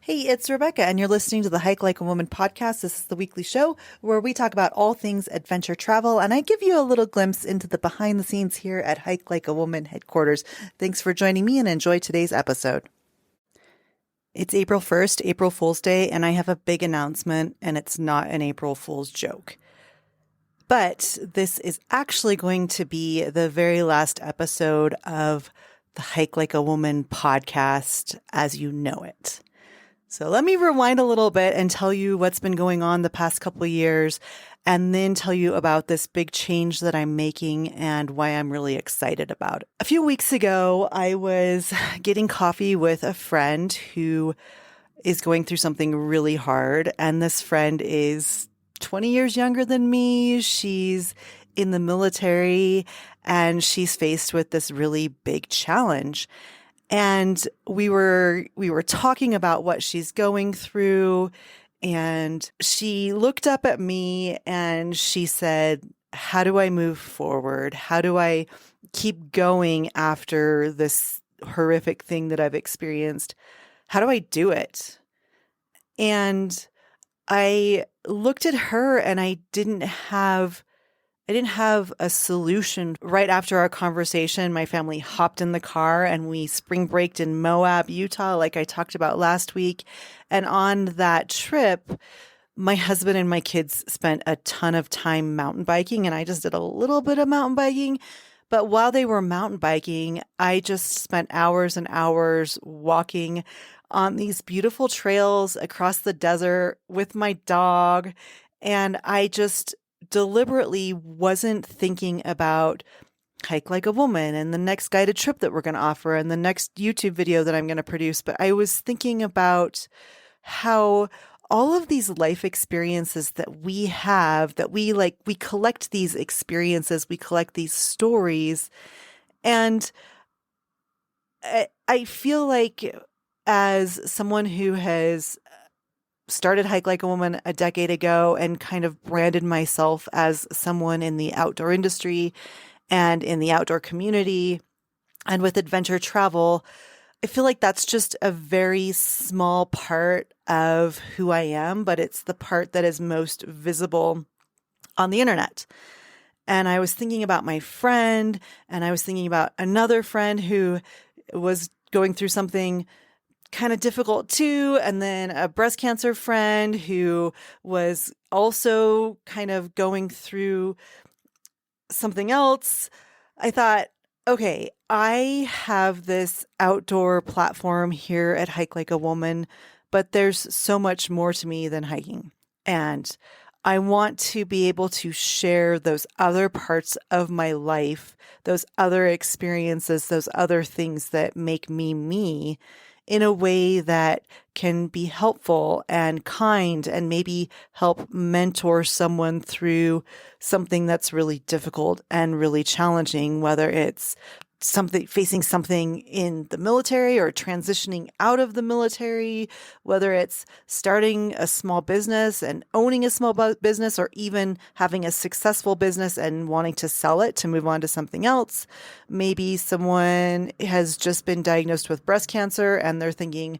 Hey, it's Rebecca, and you're listening to the Hike Like a Woman podcast. This is the weekly show where we talk about all things adventure travel, and I give you a little glimpse into the behind the scenes here at Hike Like a Woman headquarters. Thanks for joining me and enjoy today's episode. It's April 1st, April Fool's Day, and I have a big announcement, and it's not an April Fool's joke. But this is actually going to be the very last episode of the Hike Like a Woman podcast as you know it. So let me rewind a little bit and tell you what's been going on the past couple of years, and then tell you about this big change that I'm making and why I'm really excited about it. A few weeks ago, I was getting coffee with a friend who is going through something really hard, and this friend is 20 years younger than me. She's in the military, and she's faced with this really big challenge. And we were talking about what she's going through, and she looked up at me and she said, "How do I move forward? How do I keep going after this horrific thing that I've experienced? How do I do it?" And I looked at her and I didn't have a solution. Right after our conversation, my family hopped in the car and we spring braked in Moab, Utah, like I talked about last week. And on that trip, my husband and my kids spent a ton of time mountain biking, and I just did a little bit of mountain biking. But while they were mountain biking, I just spent hours and hours walking on these beautiful trails across the desert with my dog. And I just deliberately wasn't thinking about Hike Like a Woman and the next guided trip that we're going to offer and the next YouTube video that I'm going to produce. But I was thinking about how all of these life experiences that we have, that we collect these experiences, we collect these stories. And I feel like, as someone who has started Hike Like a Woman a decade ago and kind of branded myself as someone in the outdoor industry and in the outdoor community and with adventure travel, I feel like that's just a very small part of who I am, but it's the part that is most visible on the internet. And I was thinking about my friend, and I was thinking about another friend who was going through something kind of difficult too. And then a breast cancer friend who was also kind of going through something else. I thought, okay, I have this outdoor platform here at Hike Like a Woman, but there's so much more to me than hiking. And I want to be able to share those other parts of my life, those other experiences, those other things that make me me, in a way that can be helpful and kind and maybe help mentor someone through something that's really difficult and really challenging, whether it's facing something in the military or transitioning out of the military, whether it's starting a small business and owning a small business, or even having a successful business and wanting to sell it to move on to something else. Maybe someone has just been diagnosed with breast cancer and they're thinking,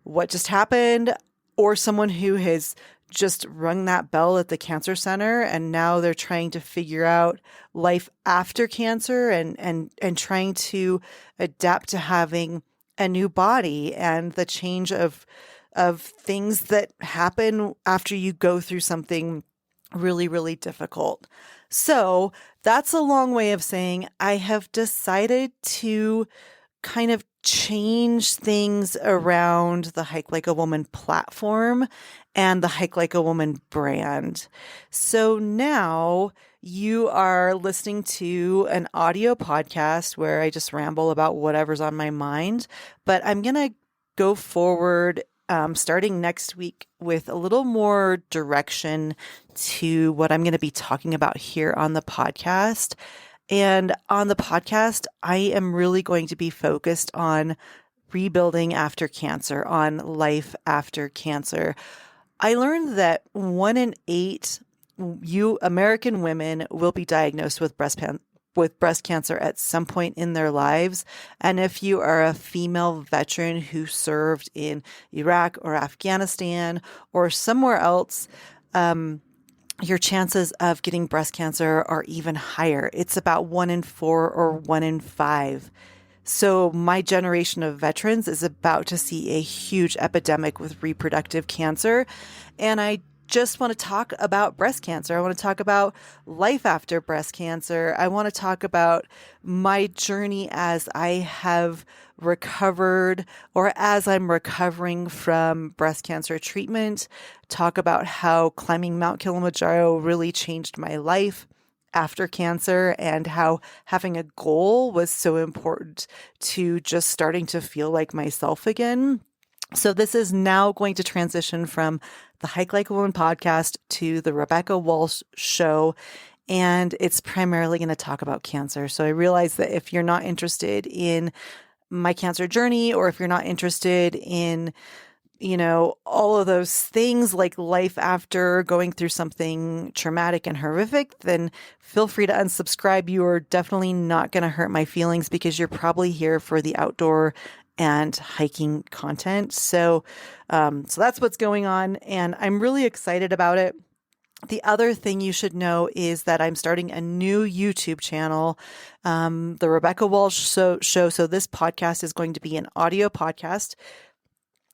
what just happened? Or someone who has just rung that bell at the cancer center and now they're trying to figure out life after cancer and trying to adapt to having a new body and the change of things that happen after you go through something really, really difficult. So that's a long way of saying I have decided to kind of change things around the Hike Like a Woman platform and the Hike Like a Woman brand. So now you are listening to an audio podcast where I just ramble about whatever's on my mind, but I'm going to go forward starting next week with a little more direction to what I'm going to be talking about here on the podcast. And on the podcast, I am really going to be focused on rebuilding after cancer, on life after cancer. I learned that 1 in 8 American women will be diagnosed with with breast cancer at some point in their lives. And if you are a female veteran who served in Iraq or Afghanistan or somewhere else, your chances of getting breast cancer are even higher. It's about 1 in 4 or 1 in 5. So my generation of veterans is about to see a huge epidemic with reproductive cancer. And I just want to talk about breast cancer. I want to talk about life after breast cancer. I want to talk about my journey as I have recovered or as I'm recovering from breast cancer treatment, talk about how climbing Mount Kilimanjaro really changed my life after cancer and how having a goal was so important to just starting to feel like myself again. So this is now going to transition from the Hike Like a Woman podcast to the Rebecca Walsh show. And it's primarily going to talk about cancer. So I realize that if you're not interested in my cancer journey, or if you're not interested in, all of those things like life after going through something traumatic and horrific, then feel free to unsubscribe. You are definitely not going to hurt my feelings because you're probably here for the outdoor and hiking content. So that's what's going on. And I'm really excited about it. The other thing you should know is that I'm starting a new YouTube channel, the Rebecca Walsh Show. So this podcast is going to be an audio podcast.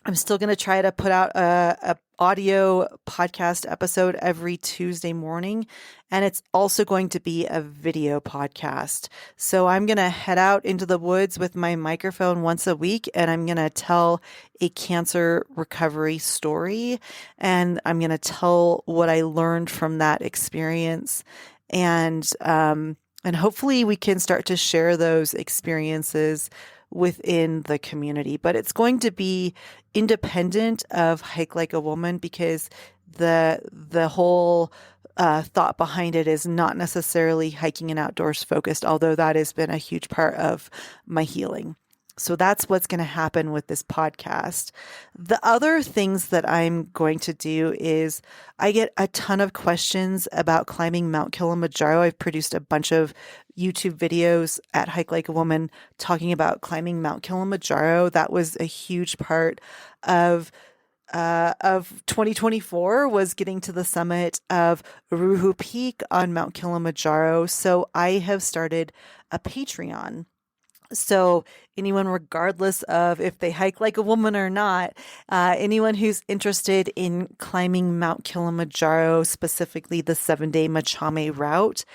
I'm still going to try to put out a audio podcast episode every Tuesday morning, and it's also going to be a video podcast. So I'm going to head out into the woods with my microphone once a week, and I'm going to tell a cancer recovery story, and I'm going to tell what I learned from that experience, and hopefully we can start to share those experiences within the community. But it's going to be independent of Hike Like a Woman because the whole thought behind it is not necessarily hiking and outdoors focused, although that has been a huge part of my healing. So that's what's going to happen with this podcast. The other things that I'm going to do is I get a ton of questions about climbing Mount Kilimanjaro. I've produced a bunch of YouTube videos at Hike Like a Woman talking about climbing Mount Kilimanjaro. That was a huge part of 2024 was getting to the summit of Ruhu Peak on Mount Kilimanjaro. So I have started a Patreon. So anyone, regardless of if they hike like a woman or not, anyone who's interested in climbing Mount Kilimanjaro, specifically the 7-day Machame route,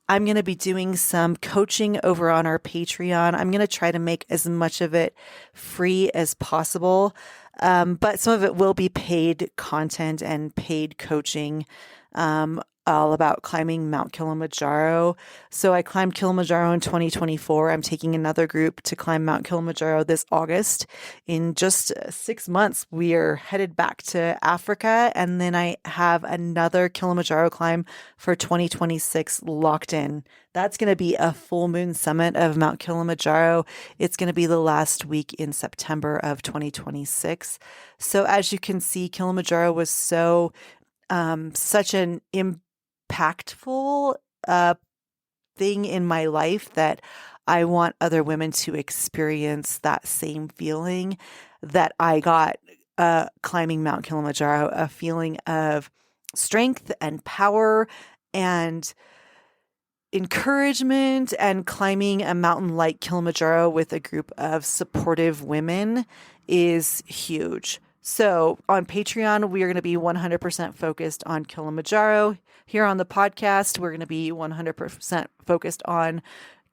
I'm going to be doing some coaching over on our Patreon. I'm going to try to make as much of it free as possible. But some of it will be paid content and paid coaching, all about climbing Mount Kilimanjaro. So I climbed Kilimanjaro in 2024. I'm taking another group to climb Mount Kilimanjaro this August. In just 6 months, we are headed back to Africa. And then I have another Kilimanjaro climb for 2026 locked in. That's going to be a full moon summit of Mount Kilimanjaro. It's going to be the last week in September of 2026. So as you can see, Kilimanjaro was such an impactful thing in my life that I want other women to experience that same feeling that I got climbing Mount Kilimanjaro, a feeling of strength and power and encouragement, and climbing a mountain like Kilimanjaro with a group of supportive women is huge. So on Patreon, we are going to be 100% focused on Kilimanjaro. Here on the podcast, we're going to be 100% focused on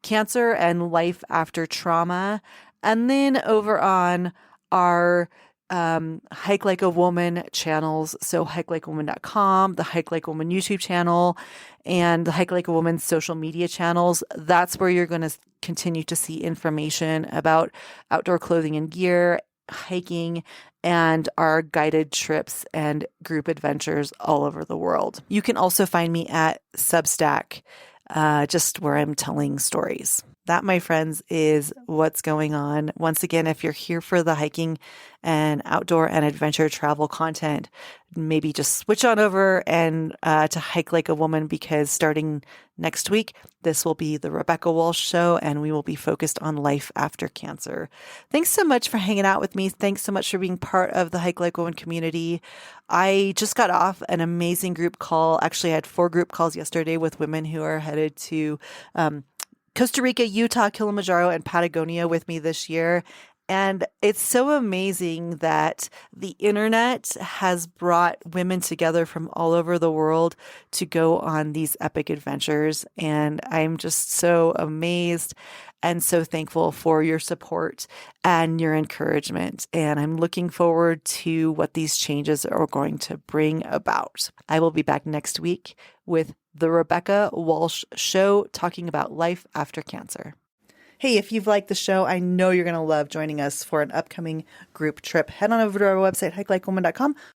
cancer and life after trauma. And then over on our Hike Like a Woman channels, so hikelikeawoman.com, the Hike Like a Woman YouTube channel, and the Hike Like a Woman social media channels, that's where you're going to continue to see information about outdoor clothing and gear, hiking, and our guided trips and group adventures all over the world. You can also find me at Substack, just where I'm telling stories. That, my friends, is what's going on. Once again, if you're here for the hiking and outdoor and adventure travel content, maybe just switch on over and to Hike Like a Woman, because starting next week, this will be the Rebecca Walsh Show, and we will be focused on life after cancer. Thanks so much for hanging out with me. Thanks so much for being part of the Hike Like a Woman community. I just got off an amazing group call. Actually, I had 4 group calls yesterday with women who are headed to Costa Rica, Utah, Kilimanjaro, and Patagonia with me this year. And it's so amazing that the internet has brought women together from all over the world to go on these epic adventures. And I'm just so amazed and so thankful for your support and your encouragement. And I'm looking forward to what these changes are going to bring about. I will be back next week with the Rebecca Walsh Show, talking about life after cancer. Hey, if you've liked the show, I know you're going to love joining us for an upcoming group trip. Head on over to our website, hikelikewoman.com.